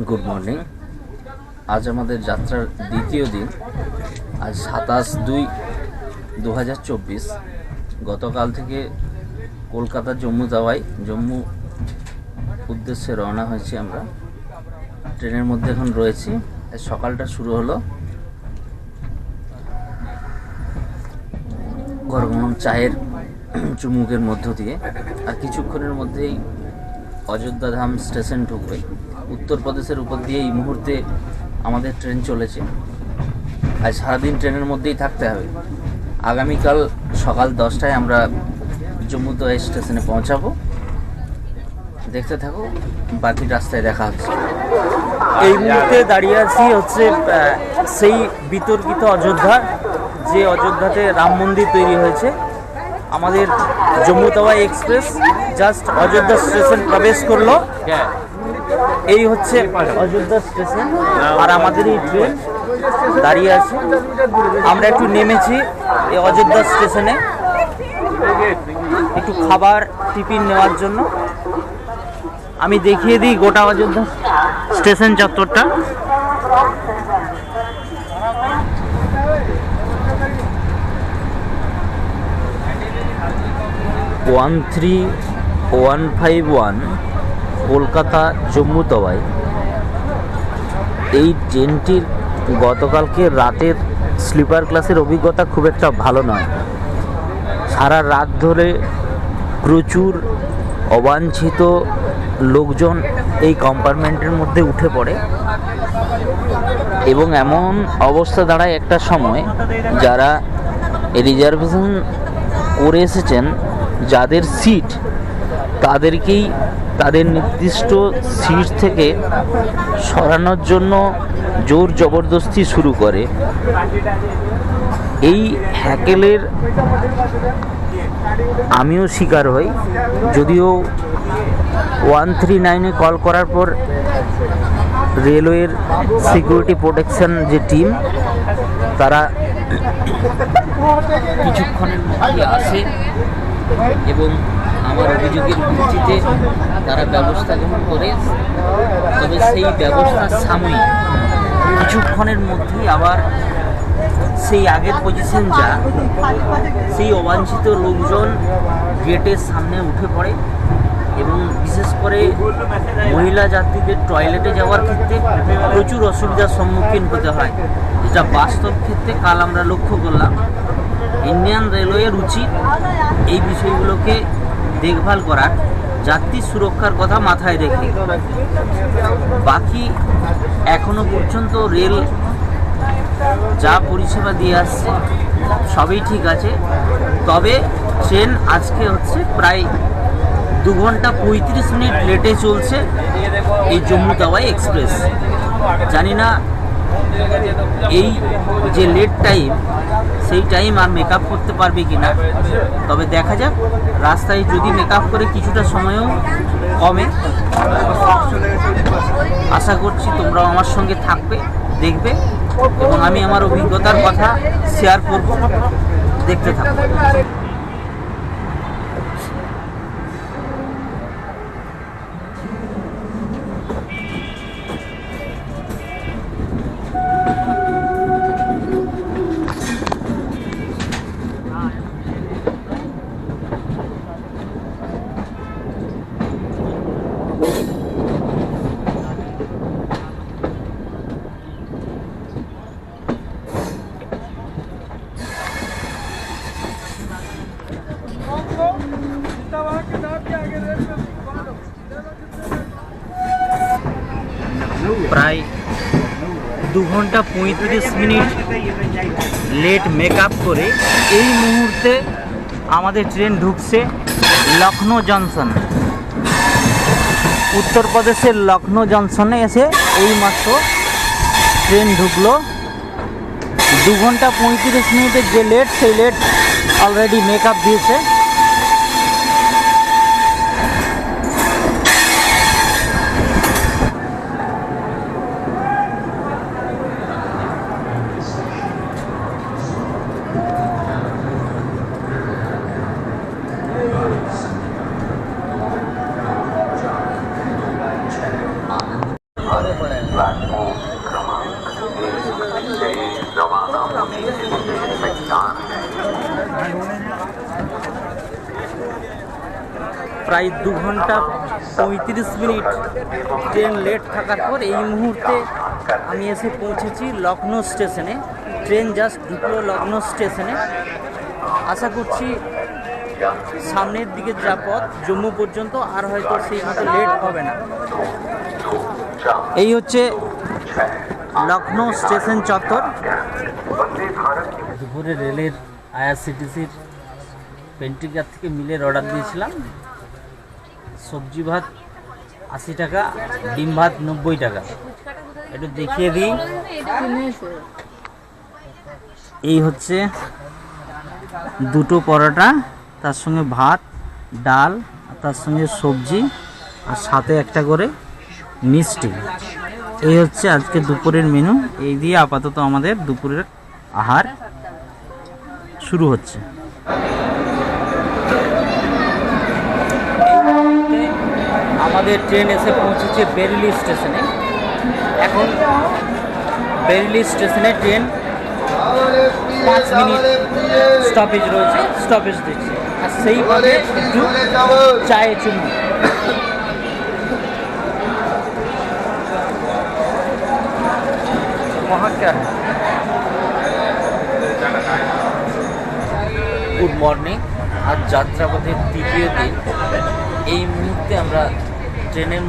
Good morning. আজ আমাদের যাত্রার দ্বিতীয় দিন। আজ 27/2/2024। গতকাল থেকে কলকাতা জম্মু জম্মু উদ্দেশ্যে রওনা হয়েছি আমরা। ট্রেনের মধ্যে এখন রয়েছি। সকালটা শুরু হলো গরম চায়ের চুমুকের মধ্য দিয়ে। আর কিছুক্ষণের মধ্যেই অযোধ্যা ধাম স্টেশন ঢুকবে। উত্তরপ্রদেশের উপর দিয়ে এই মুহূর্তে আমাদের ট্রেন চলেছে। আজ সারাদিন ট্রেনের মধ্যেই থাকতে হবে। আগামীকাল সকাল 10টায় আমরা জম্মু তাওয়াই স্টেশনে পৌঁছাবো। দেখতে থাকো, বাকি রাস্তায় দেখা হচ্ছে। এই মুহূর্তে দাঁড়িয়ে আছি সেই বিতর্কিত অযোধ্যা, যে অযোধ্যাতে রাম মন্দির তৈরি হয়েছে। আমাদের Jammu Tawi express just Ayodhya station প্রবেশ করলো। এই হচ্ছে অযোধ্যা স্টেশন, আর আমাদের এই ট্রেন দাঁড়িয়ে আছে। আমরা একটু নেমেছি এই অযোধ্যা স্টেশনে একটু খাবার টিফিন নেওয়ার জন্য। আমি দেখিয়ে দিই গোটা অযোধ্যা স্টেশন চত্বরটা। ওয়ান 3151 কলকাতা জম্মু তাওয়াই। এই ট্রেনটির গতকালকে রাতের স্লিপার ক্লাসের অভিজ্ঞতা খুব একটা ভালো নয়। সারা রাত ধরে প্রচুর অবাঞ্ছিত লোকজন এই কম্পার্টমেন্টের মধ্যে উঠে পড়ে, এবং এমন অবস্থা দাঁড়ায় একটা সময় যারা রিজার্ভেশন করে এসেছেন, যাদের সিট, তাদেরকেই তাদের নির্দিষ্ট সিট থেকে সরানোর জন্য জোর জবরদস্তি শুরু করে। এই হ্যাকেলের আমিও শিকার হই। যদিও 139-এ কল করার পর রেলওয়ের সিকিউরিটি প্রোটেকশন যে টিম, তারা কিছুক্ষণের মধ্যে আসে এবং আমার অভিযোগের ভিত্তিতে তারা ব্যবস্থা গ্রহণ করে। তবে সেই ব্যবস্থা সাময়িক, কিছুক্ষণের মধ্যেই আবার সেই আগের পজিশন যা, সেই অবাঞ্ছিত লোকজন গেটের সামনে উঠে পড়ে এবং বিশেষ করে মহিলা যাত্রীদের টয়লেটে যাওয়ার ক্ষেত্রে প্রচুর অসুবিধার সম্মুখীন হতে হয়, যেটা বাস্তব ক্ষেত্রে কাল আমরা লক্ষ্য করলাম। ইন্ডিয়ান রেলওয়ের উচিত এই বিষয়গুলোকে দেখভাল করার, যাত্রী সুরক্ষার কথা মাথায় রেখে। বাকি এখনো পর্যন্ত রেল যা পরিষেবা দিয়ে আসছে সবই ঠিক আছে। তবে ট্রেন আজকে প্রায় 2 ঘন্টা 35 মিনিট লেটে চলছে এই জম্মু তাওয়াই এক্সপ্রেস। জানি না এই যে লেট টাইম, সেই টাইম আর মেকআপ করতে পারবে কি না। তবে দেখা যাক, রাস্তায় যদি মেকআপ করে কিছুটা সময়ও কমে। আশা করছি তোমরাও আমার সঙ্গে থাকবে, দেখবে, এবং আমি আমার অভিজ্ঞতার কথা শেয়ার করব। দেখতে থাকো। প্রায় 2 ঘন্টা 35 মিনিট লেট মেকআপ করে এই মুহূর্তে আমাদের ট্রেন ঢুকছে লখনৌ জংশন। উত্তরপ্রদেশের লখনৌ জংশনে এসে এইমাত্র ট্রেন ঢুকলো। 2 ঘন্টা 35 মিনিটের যে লেট, সেই লেট অলরেডি মেকআপ দিয়েছে। প্রায় 2 ঘন্টা 35 মিনিট ট্রেন লেট থাকার পর এই মুহূর্তে আমি এসে পৌঁছেছি লখনৌ স্টেশনে। ট্রেন জাস্ট ঢুকলো লখনৌ স্টেশনে। আশা করছি সামনের দিকে যা পথ জম্মু পর্যন্ত আর হয়তো সেই মতো লেট হবে না। এই হচ্ছে লখনৌ স্টেশন চত্বর। দুপুরে রেলের আইআরসিটিসির পেন্ট্রিকার থেকে মিলের অর্ডার দিয়েছিলাম। সবজি ভাত 80 টাকা, ডিম ভাত 90 টাকা। একটু দেখিয়ে দিই। এই হচ্ছে 2টো পরোটা, তার সঙ্গে ভাত, ডাল, তার সঙ্গে সবজি, আর সাথে একটা করে মিষ্টি। এই হচ্ছে আজকে দুপুরের মেনু। এই দিয়ে আপাতত আমাদের দুপুরের আহার শুরু হচ্ছে। আমাদের ট্রেন এসে পৌঁছেছে বেরিলি স্টেশনে। এখন বেরিলি স্টেশনে ট্রেন 5 মিনিট স্টপেজ রয়েছে, স্টপেজ দিচ্ছে। আর সেইভাবে একটু চায়ে চুমুক। Good morning. আজ যাত্রাপথের তৃতীয় দিন। এই মুহূর্তে আমরা ট্রেনের